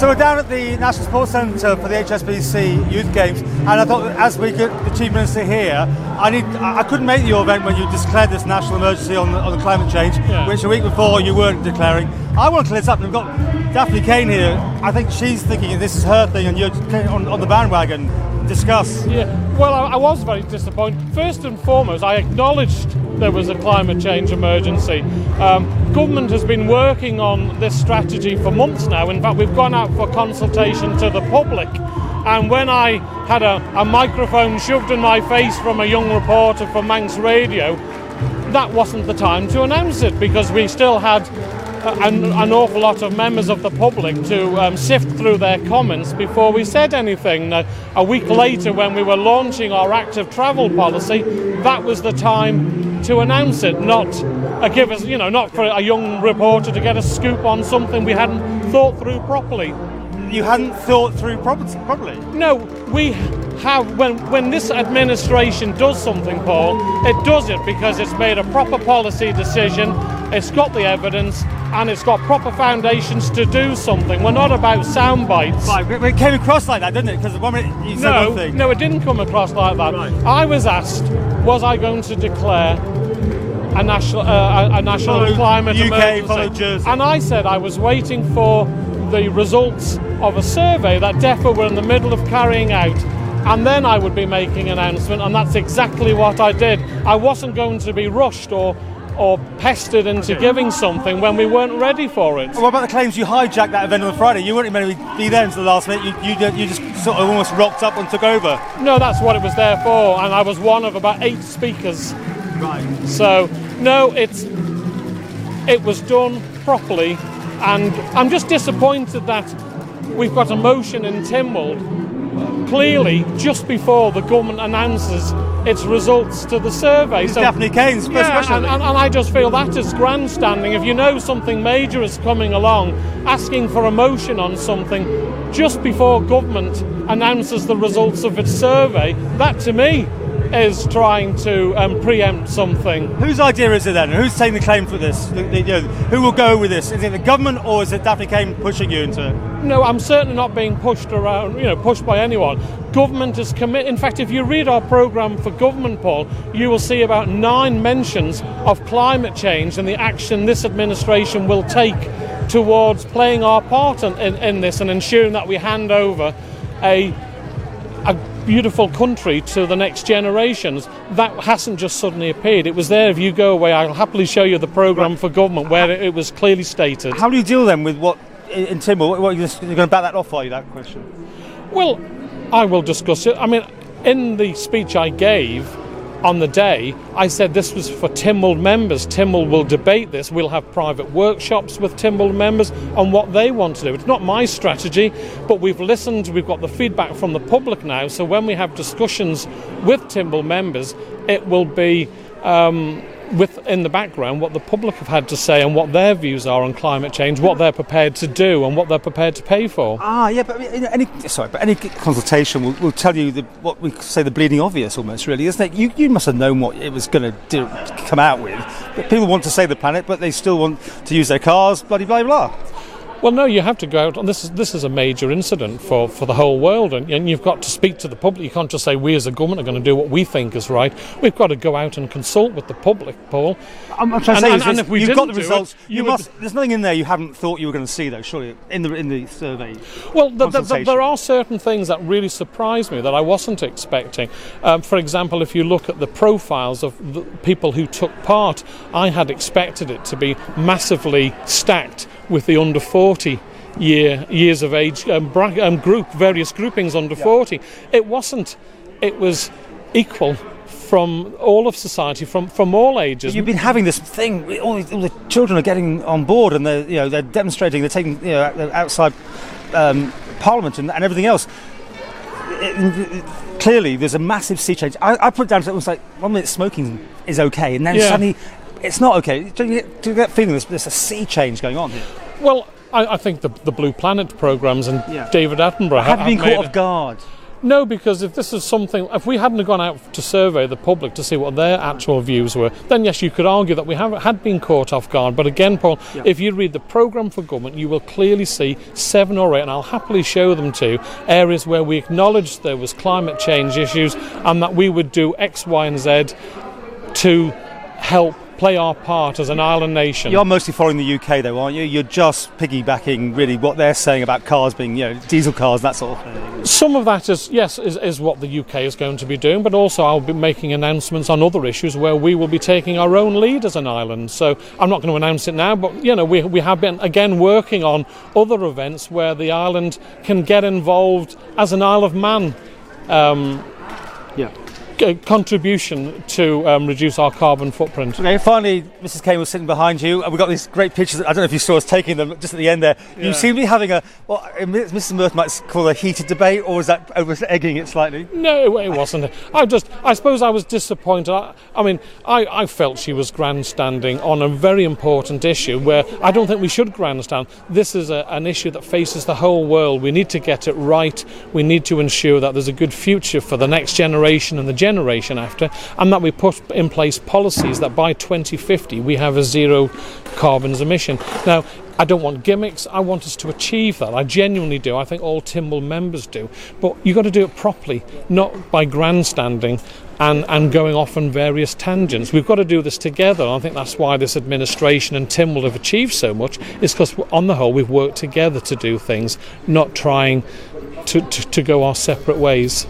So we're down at the National Sports Centre for the HSBC Youth Games, and I thought, as we get the Chief Minister here, I couldn't make your event when you declared this national emergency on the climate change, which a week before you weren't declaring. I want to clear this up. We've got Daphne Caine here. I think she's thinking this is her thing, and you're on the bandwagon. Discuss. Yeah. Well, I was very disappointed. First and foremost, I acknowledged there was a climate change emergency. Government has been working on this strategy for months now. In fact, we've gone out for consultation to the public. And when I had a microphone shoved in my face from a young reporter from Manx Radio, that wasn't the time to announce it, because we still had an awful lot of members of the public to sift through their comments before we said anything. A week later, when we were launching our active travel policy, that was the time to announce it, not for a young reporter to get a scoop on something we hadn't thought through properly. You hadn't thought through properly? No, we have. When this administration does something, Paul, it does it because it's made a proper policy decision, it's got the evidence, and it's got proper foundations to do something. We're not about sound bites. Right, it came across like that, didn't it? Because one minute you said one thing. No, it didn't come across like that. Right. I was asked, was I going to declare a national climate emergency? Followed Jersey. And I said I was waiting for the results of a survey that DEFRA were in the middle of carrying out, and then I would be making an announcement, and that's exactly what I did. I wasn't going to be rushed or pestered into giving something when we weren't ready for it. What about the claims you hijacked that event on the Friday? You weren't meant to be there until the last minute. You just sort of almost rocked up and took over. No, that's what it was there for, and I was one of about 8 speakers. Right. So, no, it was done properly, and I'm just disappointed that we've got a motion in Tynwald clearly just before the government announces its results to the survey. So Daphne Caine's first question. And I just feel that is grandstanding. If you know something major is coming along, asking for a motion on something just before government announces the results of its survey, that to me is trying to preempt something. Whose idea is it then? Who's taking the claim for this? Who will go with this? Is it the government, or is it Daphne Caine pushing you into it? No, I'm certainly not being pushed around, pushed by anyone. Government is committed. In fact, if you read our programme for government, Paul, you will see about 9 mentions of climate change and the action this administration will take towards playing our part in this and ensuring that we hand over a beautiful country to the next generations. That hasn't just suddenly appeared. It was there. If you go away, I'll happily show you the programme for government where it was clearly stated. How do you deal then with what in Tynwald? You're going to back that off, are you, that question? Well, I will discuss it. I mean, in the speech I gave on the day, I said this was for Tynwald members. Tynwald will debate this. We'll have private workshops with Tynwald members on what they want to do. It's not my strategy, but we've listened, we've got the feedback from the public now, so when we have discussions with Tynwald members, it will be in the background what the public have had to say and what their views are on climate change, what they're prepared to do and what they're prepared to pay for. Yeah, but any consultation will tell you what we say the bleeding obvious almost, really, isn't it? You must have known what it was going to come out with. But people want to save the planet, but they still want to use their cars, blah, blah, blah. Well, no, you have to go out, and this is a major incident for the whole world, and you've got to speak to the public. You can't just say we as a government are going to do what we think is right. We've got to go out and consult with the public, Paul. I'm trying to say, and if we you've got the results. There's nothing in there you haven't thought you were going to see, though, surely, in the survey. Well, there are certain things that really surprised me that I wasn't expecting. For example, if you look at the profiles of the people who took part, I had expected it to be massively stacked with the under 40 years of age various groupings under 40. It wasn't. It was equal from all of society, from all ages. But you've been having this thing. All the children are getting on board, and they're demonstrating. They're taking outside Parliament and everything else. Clearly, there's a massive sea change. I put it down to it was like 1 minute smoking is okay, and then suddenly it's not okay. Do you get that feeling there's a sea change going on here? Well, I think the Blue Planet programmes and David Attenborough have been caught off guard. No, because if we hadn't gone out to survey the public to see what their actual views were, then yes, you could argue that we had been caught off guard. But again, Paul, if you read the programme for government, you will clearly see 7 or 8, and I'll happily show them to you, areas where we acknowledged there was climate change issues and that we would do X, Y and Z to help play our part as an island nation. You're mostly following the UK though, aren't you? You're just piggybacking really what they're saying about cars being, diesel cars, that sort of thing. Some of that is what the UK is going to be doing, but also I'll be making announcements on other issues where we will be taking our own lead as an island. So I'm not going to announce it now, but we have been again working on other events where the island can get involved as an Isle of Man contribution to reduce our carbon footprint. Okay, finally, Mrs. Caine was sitting behind you, and we've got these great pictures. I don't know if you saw us taking them just at the end there. Yeah. You seem to be having Mrs. Murphy might call a heated debate, or was that over-egging it slightly? No, it wasn't. I suppose I was disappointed. I felt she was grandstanding on a very important issue where I don't think we should grandstand. This is an issue that faces the whole world. We need to get it right. We need to ensure that there's a good future for the next generation and the generation after, and that we put in place policies that by 2050 we have a zero carbon emission. Now, I don't want gimmicks. I want us to achieve that. I genuinely do. I think all Timble members do. But you've got to do it properly, not by grandstanding and going off on various tangents. We've got to do this together. And I think that's why this administration and Timble have achieved so much, is because on the whole we've worked together to do things, not trying to go our separate ways.